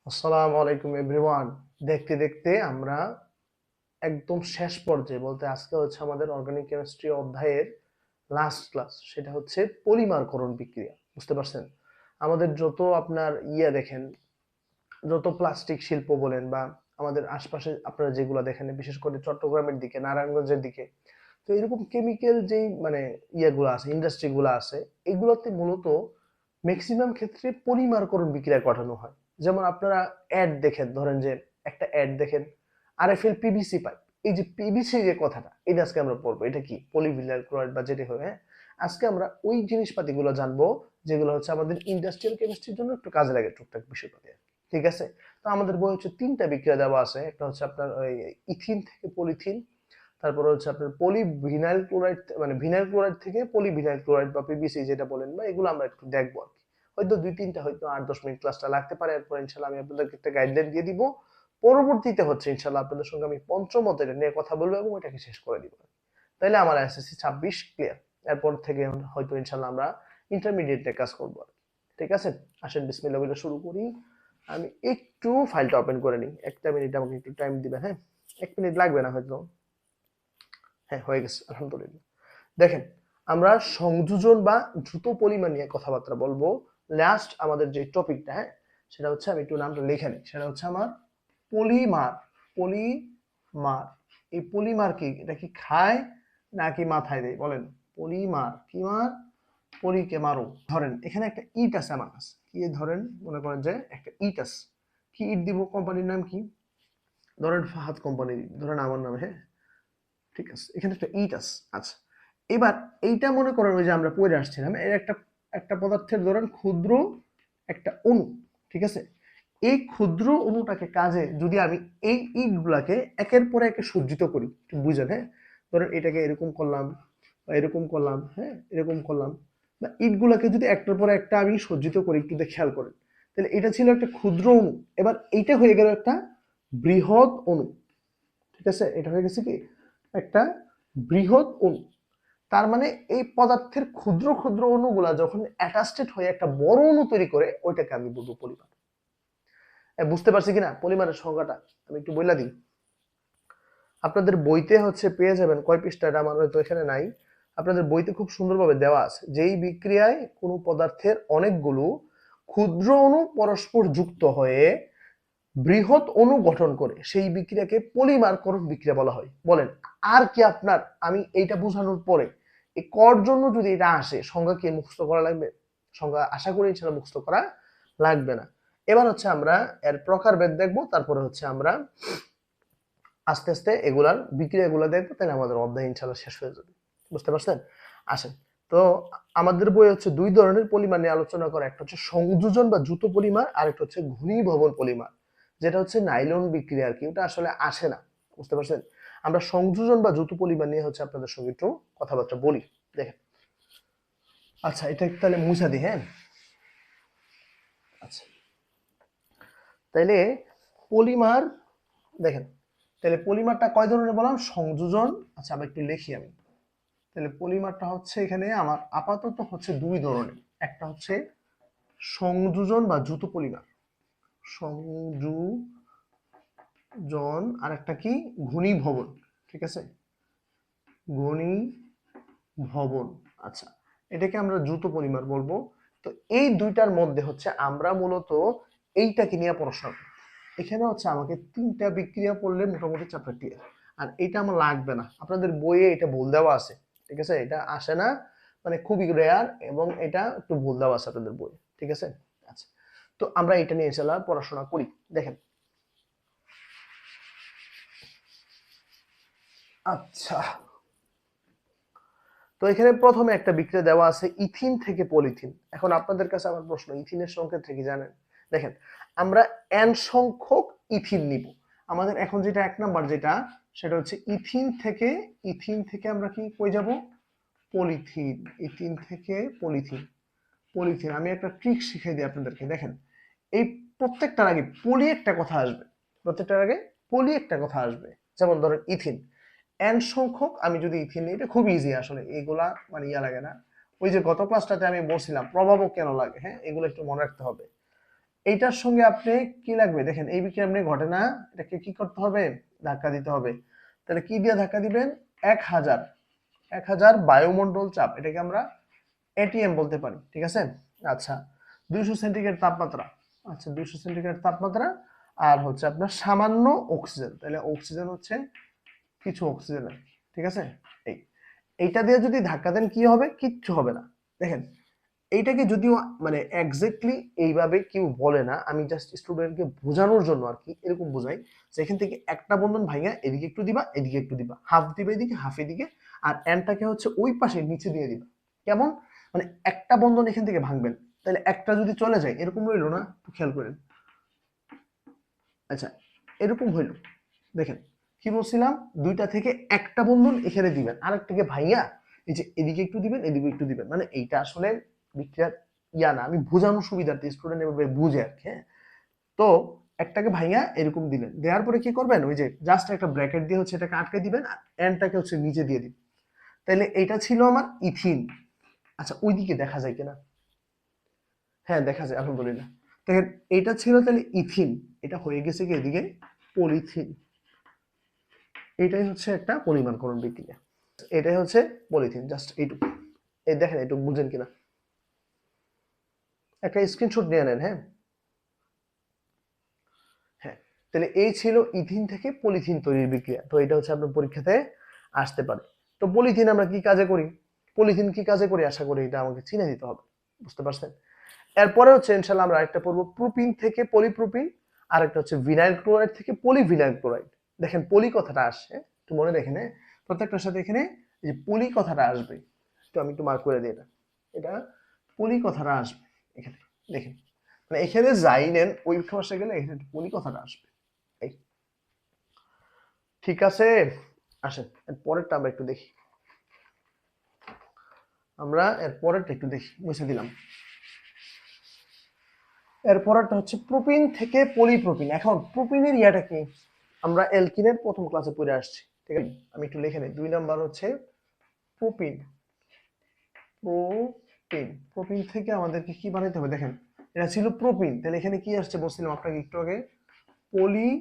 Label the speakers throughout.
Speaker 1: আসসালামু আলাইকুম এভরিওয়ান। দেখতে দেখতে আমরা একদম শেষ পর্যায়ে বলতে আজকে হচ্ছে আমাদের অর্গানিক কেমিস্ট্রি অধ্যায়ের লাস্ট ক্লাস। সেটা হচ্ছে পলিমারকরণ বিক্রিয়া। বুঝতে পারছেন? আমাদের যত আপনার দেখেন, যত প্লাস্টিক শিল্প বলেন বা আমাদের আশপাশে আপনারা যেগুলো দেখেন, বিশেষ করে চট্টগ্রামের দিকে, নারায়ণগঞ্জের দিকে, তো এরকম কেমিক্যাল যেই মানে ইয়েগুলো আছে, ইন্ডাস্ট্রিগুলো আছে, এগুলোতে মূলত ম্যাক্সিমাম ক্ষেত্রে পলিমারকরণ বিক্রিয়া ঘটানো হয়। যেমন আপনারা অ্যাড দেখেন, ধরেন যে একটা অ্যাড দেখেন, আরএফএল পিভিসি পাইপ। এই যে পিভিসি যে কথাটা, এটা আজকে আমরা পড়বো। এটা কি? পলিভিনাইল ক্লোরাইড বা যেটা হবে, হ্যাঁ। আজকে আমরা ওই জিনিসপাতিগুলো জানবো যেগুলো হচ্ছে আমাদের ইন্ডাস্ট্রিয়াল কেমিস্ট্রির জন্য একটু কাজে লাগে, টুকটাক বিষয়পাতি। ঠিক আছে? তো আমাদের বই হচ্ছে তিনটা বিক্রিয়া দেওয়া আছে। একটা হচ্ছে আপনার ওই ইথিন থেকে পলিথিন, তারপরে হচ্ছে আপনার পলিভিনাইল ক্লোরাইড, মানে ভিনাইল ক্লোরাইড থেকে পলিভিনাইল ক্লোরাইড বা পিভিসি যেটা বলেন, বা এগুলো আমরা একটু দেখবো আর কি। হয়তো দুই তিনটা, হয়তো 8-10 মিনিট ক্লাসটা লাগতে পারে। এরপর ইনশাল্লাহ আমি আপনাদেরকে একটা গাইডলাইন দিয়ে দিব। পরবর্তীতে হচ্ছে ইনশাল্লাহ আপনাদের সঙ্গে আমি পঞ্চম অধ্যায় নিয়ে কথা বলবো এবং ওইটাকে শেষ করে দিব। তাইলে আমার এসএসসি 26 ক্লিয়ার। এরপর থেকে হয়তো ইনশাল্লাহ আমরা ইন্টারমিডিয়েটে কাজ করবো আর কি। ঠিক আছে? আসেন বিসমিল্লাহ বলে শুরু করি। আমি একটু ফাইলটা ওপেন করে নিই। একটা মিনিট আমাকে একটু টাইম দিবেন, হ্যাঁ। 1 মিনিট লাগবে না হয়তো। হ্যাঁ, হয়ে গেছে, আলহামদুলিল্লাহ। দেখেন, আমরা সংযোজন বা দ্রুত পলিমার নিয়ে কথাবার্তা বলবো। লাস্ট আমাদের যে টপিকটা, হ্যাঁ, সেটা হচ্ছে, আমি একটু নামটা লিখে নিই, সেটা হচ্ছে আমার পলিমার। পলিমার, এই পলিমার কি? এটা কি খায় নাকি মাথায় দেয় বলেন? পলিমার কি মার? পলিকে মারো। ধরেন এখানে একটা ইট আছে আমার কাছে, কি ধরেন, মনে করেন যে একটা ইট আছে। কি ইট দিব? কোম্পানির নাম কি? ধরেন ফাহাদ কোম্পানি, ধরেন আমার নামে, হ্যাঁ। ঠিক আছে, এখানে একটা ইট আছে। আচ্ছা, এবার এইটা মনে করেন ওই যে আমরা পড়ে আসছিলাম, এর একটা একটা পদার্থের ধরেন ক্ষুদ্র একটা অণু। ঠিক আছে, এই ক্ষুদ্র অণুটাকে কাজে যদি আমি এই ইট গুলাকে একের পর একে সজ্জিত করি, একটু বুঝেন, হ্যাঁ। ধরেন এটাকে এরকম করলাম বা এরকম করলাম, হ্যাঁ, এরকম করলাম, বা ইট গুলাকে যদি একটার পর একটা আমি সজ্জিত করি, একটু খেয়াল করেন, তাহলে এটা ছিল একটা ক্ষুদ্র অণু। এবার এইটা হয়ে গেল একটা বৃহৎ অণু। ঠিক আছে, এটা হয়ে গেছে কি? একটা বৃহৎ অণু। তার মানে এই পদার্থের ক্ষুদ্র ক্ষুদ্র অণুগুলা যখন অ্যাটাচড হয়ে একটা বড় অণু তৈরি করে, ওইটাকে আমি বলবো পলিমার। বুঝতে পারছি কিনা পলিমারের সংজ্ঞাটা? আমি একটু বইলা দিই। আপনাদের বইতে হচ্ছে পেয়ে যাবেন, কয় পৃষ্ঠা এটা আমার হয়তো এখানে নাই। আপনাদের বইতে খুব সুন্দরভাবে দেওয়া আছে, যেই বিক্রিয়ায় কোনো পদার্থের অনেকগুলো ক্ষুদ্র অণু পরস্পর যুক্ত হয়ে বৃহৎ অণু গঠন করে, সেই বিক্রিয়াকে পলিমারকরণ বিক্রিয়া বলা হয়। বলেন, আর কি আপনার, আমি এইটা বোঝানোর পরে এই কর জন্য যদি এটা আসে, সংজ্ঞা কি মুখস্থ করা লাগবে? সংজ্ঞা আশা করি সেটা মুখস্থ করা লাগবে না। এবার হচ্ছে আমরা এর প্রকারভেদ দেখবো, তারপরে হচ্ছে আমরা আস্তে আস্তে এগুলার বিক্রিয়াগুলো দেখবো, তাহলে আমাদের অধ্যায় ইনশাল্লাহ শেষ হয়ে যাবে। বুঝতে পারছেন? আসেন। তো আমাদের বই হচ্ছে দুই ধরনের পলিমার নিয়ে আলোচনা করে, একটা হচ্ছে সংযোজন বা দ্রুত পলিমার, আর একটা হচ্ছে ঘনীভবন পলিমার, যেটা হচ্ছে নাইলন বিক্রিয়া আর কি। ওটা আসলে আসে না। বুঝতে পারছেন? আমরা সংযোজন বা দ্রুত পলিমার নিয়ে হচ্ছে আপনাদের সঙ্গে একটু কথাবার্তা বলি। দেখেন, আচ্ছা, এটা তাহলে মুছা দিই, হ্যাঁ। আচ্ছা, তাইলে পলিমার, দেখেন, তাহলে পলিমারটা কয় ধরনের বললাম? সংযোজন। আচ্ছা, আবার একটু লিখি আমি। তাহলে পলিমারটা হচ্ছে এখানে আমার আপাতত হচ্ছে দুই ধরনের। একটা হচ্ছে সংযোজন বা দ্রুত পলিমার, সংযোজন, আর একটা কি? ঘনীভবন। ঠিক আছে, ঘনীভবন। আচ্ছা, এটাকে আমরা দ্রুত পলিমার বলবো। তো এই দুইটার মধ্যে হচ্ছে আমরা মূলত এইটাকে নিয়ে পড়াশোনা করি। এখানে হচ্ছে আমাকে তিনটা বিক্রিয়া পড়লে মোটামুটি চ্যাপ্টার ক্লিয়ার। আর এটা আমার লাগবে না, আপনাদের বইয়ে এটা ভুল দেওয়া আছে। ঠিক আছে, এটা আসে না, মানে খুবই রেয়ার, এবং এটা একটু ভুল দেওয়া আছে আপনাদের বইয়ে। ঠিক আছে? আচ্ছা, তো আমরা এটা নিয়ে ইনশাআল্লাহ পড়াশোনা করি। দেখেন, আচ্ছা, তো এখানে প্রথমে একটা বিক্রিয়া দেওয়া আছে ইথিন থেকে পলিথিন। এখন আপনাদের কাছে আমার প্রশ্ন, ইথিনের সংকেতটা কি জানেন? দেখেন, আমরা এন সংখ্যক ইথিন নিব। আমাদের এখন যেটা 1 নাম্বার যেটা, সেটা হচ্ছে ইথিন থেকে আমরা কি কই যাব? পলিথিন। ইথিন থেকে পলিথিন। পলিথিন, আমি একটা ট্রিক শিখিয়ে দিই আপনাদেরকে। দেখেন, এই প্রত্যেকটার আগে পলি একটা কথা আসবে। প্রত্যেকটার আগে পলি একটা কথা আসবে। যেমন ধরেন ইথিন, এন সংখ্যক আমি যদি ইথিন নিই, এটা খুব ইজি আসলে, এগুলা মানে লাগে না। ওই যে গত ক্লাসটাতে আমি বলছিলাম প্রভাবক কেন লাগে, হ্যাঁ, এগুলো একটু মনে রাখতে হবে। এইটার সঙ্গে আপনি কি লাগবে দেখেন, এই বিক্রিয়া আপনি ঘটে না, এটাকে কি করতে হবে, ধাক্কা দিতে হবে। তাহলে কি দিয়ে ধাক্কা দিবেন, 1000 বায়ুমণ্ডল চাপ, এটাকে আমরা এটিএম বলতে পারি, ঠিক আছে। আচ্ছা 200 সেন্টিগ্রেড তাপমাত্রা, আচ্ছা 200 সেন্টিগ্রেড তাপমাত্রা, আর হচ্ছে আপনার সামান্য অক্সিজেন, তাহলে অক্সিজেন হচ্ছে কিছু অক্সিজেন, ঠিক আছে। এইটা দিয়ে যদি ধাক্কা দেন কি হবে, কিচ্ছু হবে না। দেখেন এইটাকে যদিও মানে এক্স্যাক্টলি এইভাবে কেউ বলে না, আমি জাস্ট স্টুডেন্টকে বোঝানোর জন্য আর কি এরকম বোঝাই যে এখান থেকে একটা বন্ধন ভাঙা এদিকে একটু দিবা, এদিকে একটু দিবা, হাফ দিবে এদিকে, হাফ এদিকে, আর এনটাকে হচ্ছে ওই পাশে নিচে দিয়ে দিবা। কেমন, মানে একটা বন্ধন এখান থেকে ভাঙবেন, তাহলে একটা যদি চলে যায় এরকম রইলো না, খেয়াল করেন। আচ্ছা এরকম হইলো, দেখেন কি বলছিলাম, দুইটা থেকে একটা বন্ধন এখানে দিবেন, আরেকটাকে ভাইয়া এই যে এদিকে একটু দিবেন, এদিকে একটু দিবেন, মানে এইটা আসলে বিক্রিয়ার ইয়া না, আমি বোঝানোর সুবিধার্থে স্টুডেন্ট এভাবে বুঝে আর কি, হ্যাঁ। তো একটাকে ভাইয়া এরকম দিলেন, দেওয়ার পরে কি করবেন, ওই যে জাস্ট একটা ব্র্যাকেট দিয়ে হচ্ছে এটাকে আটকে দিবেন, আর এনটাকে হচ্ছে নিচে দিয়ে দিবেন। তাহলে এটা ছিল আমার ইথিন। আচ্ছা ওইদিকে দেখা যায় কিনা, হ্যাঁ দেখা যায় আলহামদুলিল্লাহ। দেখেন এটা ছিল তাহলে ইথিন, এটা হয়ে গেছে কি এদিকে পলিথিন। এটাই হচ্ছে একটা পরিমাণকরণ বিক্রিয়া, এটাই হচ্ছে পলিথিন, জাস্ট এইটুকু। এই দেখেন এইটুকু বুঝেন কিনা, একটা স্ক্রিনশট নিয়ে নেন, হ্যাঁ। হ্যাঁ তাহলে এই ছিল ইথিন থেকে পলিথিন তৈরির বিক্রিয়া, তো এটা হচ্ছে আপনার পরীক্ষাতে আসতে পারে। তো পলিথিন আমরা কি কাজে করি, পলিথিন কি কাজে করি, আশা করি এটা আমাকে চিনে দিতে হবে, বুঝতে পারছেন। এরপরে হচ্ছে ইনশাল্লাহ আমরা আরেকটা পড়বো প্রোপিন থেকে পলিপ্রোপিন, আর একটা হচ্ছে ভিনাইল ক্লোরাইড থেকে পলিভিনাইল ক্লোরাইড। দেখেন পলি কথাটা আসে, একটু মনে রেখেন, প্রত্যেকটার সাথে এখানে এই যে পলি কথাটা আসবে, তো আমি একটু মার্ক করে দিই, এটা এটা পলি কথাটা আসবে এখানে, দেখেন মানে এখানে যাই নেন ওই ভাষা গেলে এখানে পলি কথাটা আসবে, এই ঠিক আছে। আসেন এর পরেরটা আমরা একটু দেখি, আমরা এর পরেরটা একটু দেখি, মুছে দিলাম। এরপরটা হচ্ছে প্রোপিন থেকে পলিপ্রোপিন। এখন প্রোপিনের ইয়াটা কি, আমরা অ্যালকিনের প্রথম ক্লাসে পড়ে আসছি, ঠিক আছে। আমি একটু লিখে নিই, 2 নাম্বার হচ্ছে প্রোপিন। প্রোপিন, প্রোপিন থেকে আমাদেরকে কি বানাইতে হবে, দেখেন এটা ছিল প্রোপিন, তাহলে এখানে কি আসছে বলছিলাম আপনাকে একটু আগে, পলিপ্রোপিন।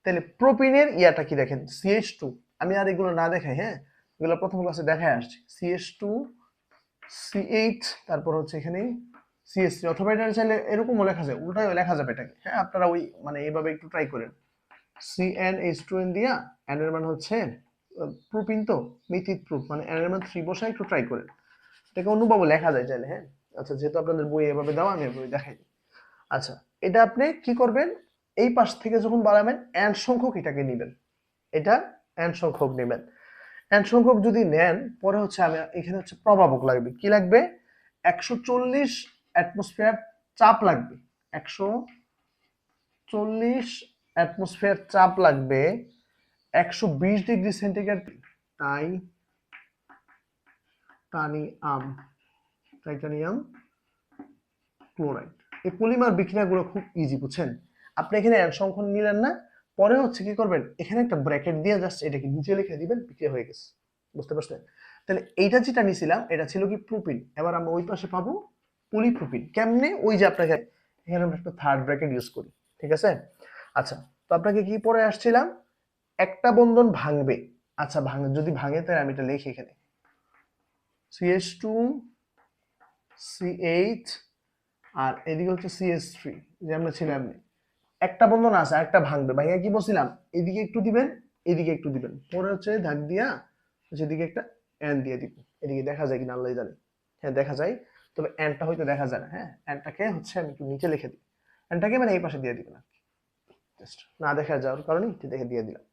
Speaker 1: তাহলে প্রোপিনের ইয়াটা কি দেখেন, CH2। আমি আর এগুলো না দেখাই, হ্যাঁ এগুলো প্রথম ক্লাসে দেখায় আসছি, CH2 CH, তারপর হচ্ছে এখানে CH3, অথবা এটা চাইলে এরকমও লেখা যায়, উল্টায়ও লেখা যাবে এটাকে, হ্যাঁ আপনারা ওই মানে এইভাবে একটু ট্রাই করেন, CnH2n দিয়া n এর মান হচ্ছে প্রোপিন, তো মিথিক প্রুফ মানে n এর মান 3 বসায় একটু ট্রাই করেন, এটাকে অন্যভাবে লেখা যায় চাইলে, হ্যাঁ। আচ্ছা যেহেতু আপনাদের বই এভাবে দেওয়া, আমি এভাবে দেখাই। আচ্ছা এটা আপনি কি করবেন, এই পাশ থেকে যখন বাড়াবেন n সংখ্যক এটাকে নেবেন, এটা n সংখ্যক নেবেন। n সংখ্যক যদি নেন পরে হচ্ছে আমি এখানে হচ্ছে প্রভাবক লাগবে, কি লাগবে, 140 অ্যাটমসফিয়ার চাপ লাগবে, 140 অ্যাটমসফিয়ার চাপ লাগবে, 120 degree centigrade titanium, titanium chloride. এই পলিমার বিক্রিয়াগুলো খুব ইজি, বুঝছেন। আপনি এখানে n সংখ্যক নিলেন না, পরে হচ্ছে কি করবেন, এখানে একটা ব্র্যাকেট দিয়ে জাস্ট এটাকে নিচে লিখে দিবেন, বিক্রিয়া হয়ে গেছে, বুঝতে পারছেন। তাহলে এইটা যেটা নিছিলাম এটা ছিল কি প্রোপিন, এবার আমরা ওই পাশে পাবো পলিপ্রোপিন। কেমনে, ওই যে আপনাকে এখানে আমরা একটা থার্ড ব্র্যাকেট ইউজ করি, ঠিক আছে। আচ্ছা তো আপনাকে কি পরে আসছিলাম, একটা বন্ধন ভাঙবে, আচ্ছা ভাঙে, যদি ভাঙে তাহলে আমি এটা লিখি এখানে CH2 CH, আর এদিকে হচ্ছে CH3, যে আমরা ছিলাম, একটা বন্ধন আছে একটা ভাঙবে, ভাইয়া কি বলছিলাম, এদিকে একটু দিবেন, এদিকে একটু দিবেন, পরে হচ্ছে ধাক দিয়া যেদিকে একটা এন দিয়ে দিব, এদিকে দেখা যায় কিনা আল্লাহ জানে, হ্যাঁ দেখা যায়, তবে এনটা হয়তো দেখা যায় না, হ্যাঁ এনটাকে হচ্ছে আমি একটু নিচে লিখে দিই, এনটাকে মানে এই পাশে দিয়ে দিবেন আর কি, জাস্ট না দেখা যাওয়ার কারণে একটু দেখে দিয়ে দিলাম,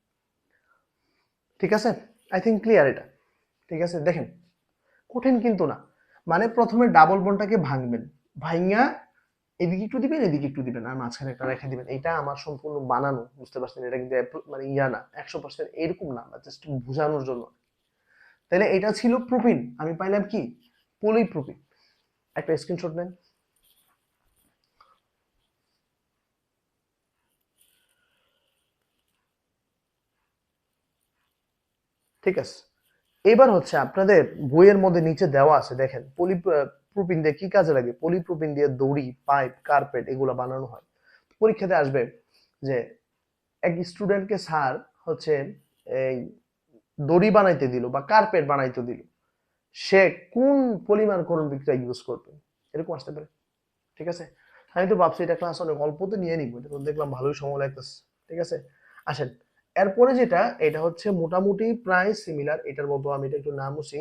Speaker 1: ঠিক আছে। আই থিঙ্ক ক্লিয়ার এটা, ঠিক আছে। দেখেন কঠিন কিন্তু না, মানে প্রথমে ডাবল বন্ডটাকে ভাঙবেন, ভাঙা এদিকে একটু দিবেন, এদিকে একটু দিবেন, আর মাঝখানে একটা রেখে দিবেন, এটা আমার সম্পূর্ণ বানানো, বুঝতে পারছেন, এটা কিন্তু মানে ইয়া না 100% এরকম না, জাস্ট বোঝানোর জন্য। তাহলে এটা ছিল প্রোপিন, আমি পাইলাম কি পলিপ্রোপিন, একটা স্ক্রিনশট নেন। ঠিক আছে, এবার হচ্ছে আপনাদের বইয়ের মধ্যে নিচে দেওয়া আছে, দেখেন পলিপ্রোপিন দিয়ে কি কাজে লাগে? পলিপ্রোপিন দিয়ে দড়ি, পাইপ, কার্পেট এগুলো বানানো হয়। পরীক্ষাতে আসবে যে এক স্টুডেন্টকে স্যার হচ্ছে এই দড়ি বানাইতে দিল বা কার্পেট বানাইতে দিল, সে কোন পলিমারকরণ বিক্রিয়া ইউজ করবে, এরকম আসতে পারে। ঠিক আছে, আমি তো ভাবছি এটা ক্লাস অনেক অল্পতে নিয়ে নিব, এটা তো দেখলাম ভালোই সময় লাগতেছে। ঠিক আছে, আসেন এরপরে যেটা, এটা হচ্ছে মোটামুটি প্রায় সিমিলার, এটার মতো আমি এটা একটু নাম মুছি।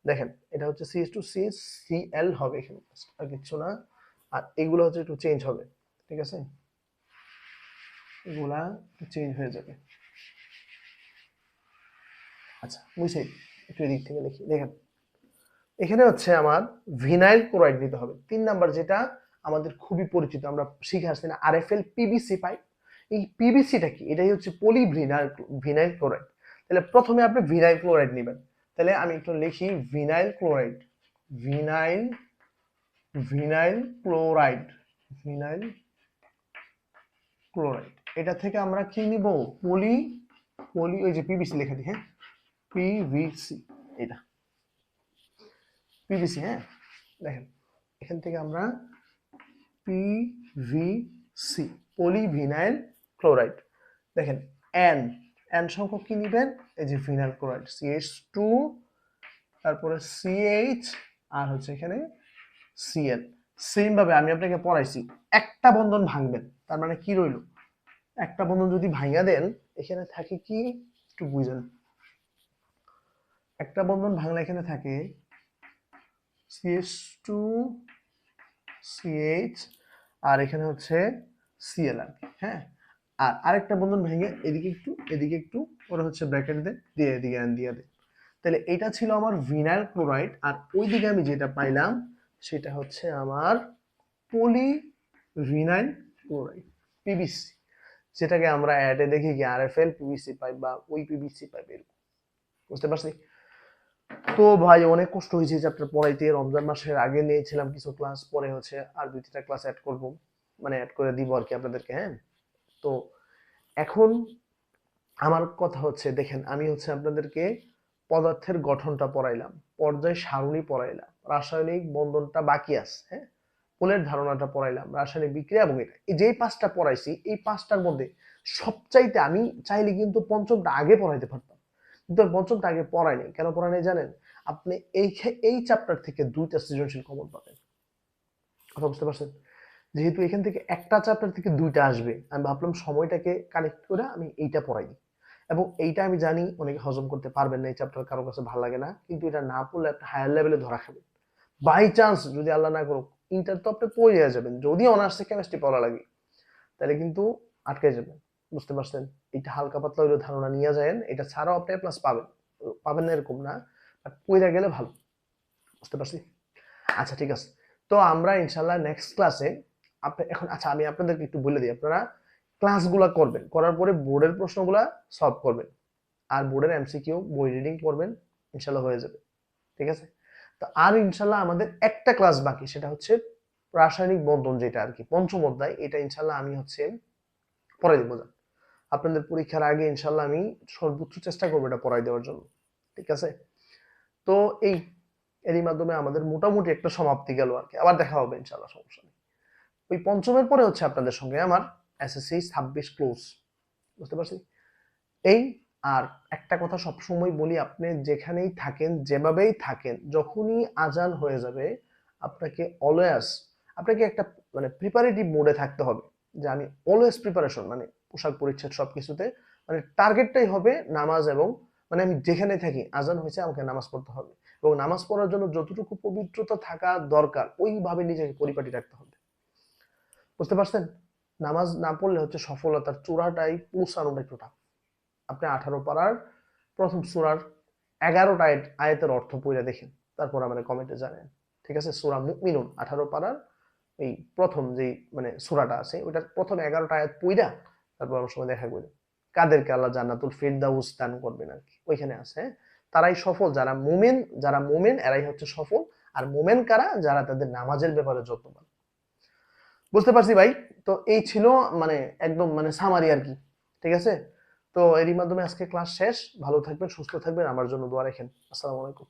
Speaker 1: দেখেন এটা হচ্ছে CH2CCl হবে এখানে, আর কিছু না। আর এগুলো হচ্ছে একটু চেঞ্জ হবে। ঠিক আছে, এগুলা চেঞ্জ হয়ে যাবে। আচ্ছা বুঝছি, একটু এদিক থেকে লিখি। দেখেন এখানে হচ্ছে আমার ভিনাইল ক্লোরাইড নিতে হবে। 3 নাম্বার যেটা আমাদের খুবই পরিচিত, আমরা শিখে আসছি না, RFL PVC পাইপ। এই পিভিসিটা কি? এটাই হচ্ছে পলিভিনাইল ভিনাইল ক্লোরাইড। তাহলে প্রথমে আপনি ভিনাইল ক্লোরাইড নেবেন। তাহলে আমি একটু লিখি vinyl chloride, vinyl vinyl chloride, vinyl chloride. এটা থেকে আমরা কি নিব? পলি পলি ওই যে পিভিসি লেখা দিই, হ্যাঁ পিভিসি, এটা পিভিসি। হ্যাঁ দেখেন এখান থেকে আমরা পিভিসি, পলিভিনাইল ক্লোরাইড। দেখেন এন, এন সংখ্যক কি নিবেন? এই যে ভিনাইল ক্লোরাইড CH2, তারপরে CH, আর হচ্ছে এখানে Cl। সেম ভাবে আমি আপনাকে পড়াইছি, একটা বন্ধন ভাঙবেন, তার মানে কি রইল? একটা বন্ধন যদি ভাঙা দেন, এখানে থাকে কি একটু বুঝেন। একটা বন্ধন ভাঙলে এখানে থাকে CH2 CH, আর এখানে হচ্ছে Cl আর কি। হ্যাঁ, আর আরেকটা বন্ধন ভেঙে এদিকে একটু এদিকে একটু ওরা হচ্ছে ব্র্যাকেট দিয়ে এদিকে আন দিয়ে দেয়। তাহলে এটা ছিল আমার ভিনাইল ক্লোরাইড, আর ওইদিকে আমি যেটা পাইলাম সেটা হচ্ছে আমার পলি ভিনাইল ক্লোরাইড, পিভিসি, যেটাকে আমরা অ্যাডে দেখি কি RFL PVC পাইপ বা ওই PVC পাইপ, এরকম। বুঝতে পারছি? তো ভাই অনেক কষ্ট হয়েছে চ্যাপ্টার পড়াইতে। রমজান মাসের আগে নিয়েছিলাম কিছু ক্লাস, পরে হচ্ছে আর 2-3টা ক্লাস অ্যাড করব, মানে অ্যাড করে দিব আর কি আপনাদেরকে। হ্যাঁ, তো এখন আমার কথা হচ্ছে, দেখেন আমি হচ্ছে আপনাদেরকে পদার্থের গঠনটা পড়াইলাম, পর্যায় সারণী পড়াইলাম, রাসায়নিক বন্ধনটা বাকি আছে, হ্যাঁ পোলের ধারণাটা পড়াইলাম, রাসায়নিক বিক্রিয়া, এবং এটা এই যে 5টা পড়াইছি, এই 5টার মধ্যে সবচাইতে আমি চাইলে কিন্তু পঞ্চমটা আগে পড়াইতে পারতাম, কিন্তু পঞ্চমটা আগে পড়াই নাই। কেন পড়াই নাই জানেন? আপনি এই চ্যাপ্টার থেকে 2টা সৃজনশীল কমন পাবেন। কথা বুঝতে পারছেন? যেহেতু এখান থেকে একটা চ্যাপ্টার থেকে 2টা আসবে, আমি ভাবলাম সময়টাকে কানেক্ট করে আমি এইটা পড়াই দিই। এবং এইটা আমি জানি অনেকে হজম করতে পারবেন না, এই চ্যাপ্টার কারো কাছে ভালো লাগে না, কিন্তু এটা না পড়লে একটা হায়ার লেভেলে ধরা খাবে। বাই চান্স যদি আল্লাহ না করুক ইন্টার তো আপনি পড়ে যাবেন, যদি অনার্সে কেমিস্ট্রি পড়া লাগে, তাহলে কিন্তু আটকে যাবেন। বুঝতে পারছেন? এটা হালকা পাতলা হইলে ধারণা নিয়ে যায়েন, এটা ছাড়াও আপনি প্লাস পাবেন, পাবেন না এরকম না, বাট পড়ে গেলে ভালো। বুঝতে পারছি? আচ্ছা ঠিক আছে, তো আমরা ইনশাল্লাহ নেক্সট ক্লাসে আপনি এখন, আচ্ছা আমি আপনাদেরকে একটু বলে দিই, আপনারা ক্লাসগুলা করবেন, করার পরে বোর্ডের প্রশ্নগুলা সলভ করবেন, আর বোর্ডের MCQ বই রিডিং করবেন, ইনশাল্লাহ হয়ে যাবে। ঠিক আছে, তো আর ইনশাল্লাহ আমাদের একটা ক্লাস বাকি, সেটা হচ্ছে রাসায়নিক বন্ধন, যেটা আর কি পঞ্চম অধ্যায়, এটা ইনশাল্লাহ আমি হচ্ছে পড়াই দেবো। আপনাদের পরীক্ষার আগে ইনশাল্লাহ আমি সর্বোচ্চ চেষ্টা করবো এটা পড়াই দেওয়ার জন্য। ঠিক আছে, তো এরই মাধ্যমে আমাদের মোটামুটি একটা সমাপ্তি গেল আর কি। আবার দেখা হবে ইনশাল্লাহ, সমস্যা নেই। ওই পঞ্চমের পরে হচ্ছে আপনাদের সঙ্গে আমার SSC 26 ক্লোজ। বুঝতে পারছি? এই আর একটা কথা সবসময় বলি, আপনি যেখানেই থাকেন, যেভাবেই থাকেন, যখনই আজান হয়ে যাবে আপনাকে অলওয়েজ, আপনাকে একটা মানে প্রিপারেটিভ মোডে থাকতে হবে, যে আমি অলওয়েজ প্রিপারেশন, মানে পোশাক পরিচ্ছদ সবকিছুতে মানে টার্গেটটাই হবে নামাজ, এবং মানে আমি যেখানে থাকি আজান হয়েছে আমাকে নামাজ পড়তে হবে, এবং নামাজ পড়ার জন্য যতটুকু পবিত্রতা থাকা দরকার ওইভাবে নিজেকে পরিপাটি রাখতে হবে। বুঝতে পারছেন? নামাজ না পড়লে হচ্ছে সফলতার চূড়াটাই পৌঁছানোটা একটু টাফ। আপনি 18 পারার প্রথম সূরার 11টা আয়াতের অর্থ পড়ে দেখেন, তারপর আমাদের কমেন্টে জানেন। ঠিক আছে, সূরা মুমিনুন 18 পারার এই প্রথম যেই মানে সূরাটা আছে ওইটার প্রথম 11টা আয়াত পড়া তারপর আমার সময় দেখা করবেন কাদেরকে আল্লাহ জান্নাতুল ফিরদাউস দান করবেন আর কি, ওইখানে আছে। তারাই সফল, যারা মুমিন এরাই হচ্ছে সফল। আর মুমিন কারা? যারা তাদের নামাজের ব্যাপারে যত্নবান। বুঝতে পারছি ভাই? তো এই ছিল মানে একদম মানে সামারি আর কি। ঠিক আছে, তো এরই মাধ্যমে আজকে ক্লাস শেষ। ভালো থাকবেন, সুস্থ থাকবেন, আমার জন্য দোয়া রাখেন। আসসালামু আলাইকুম।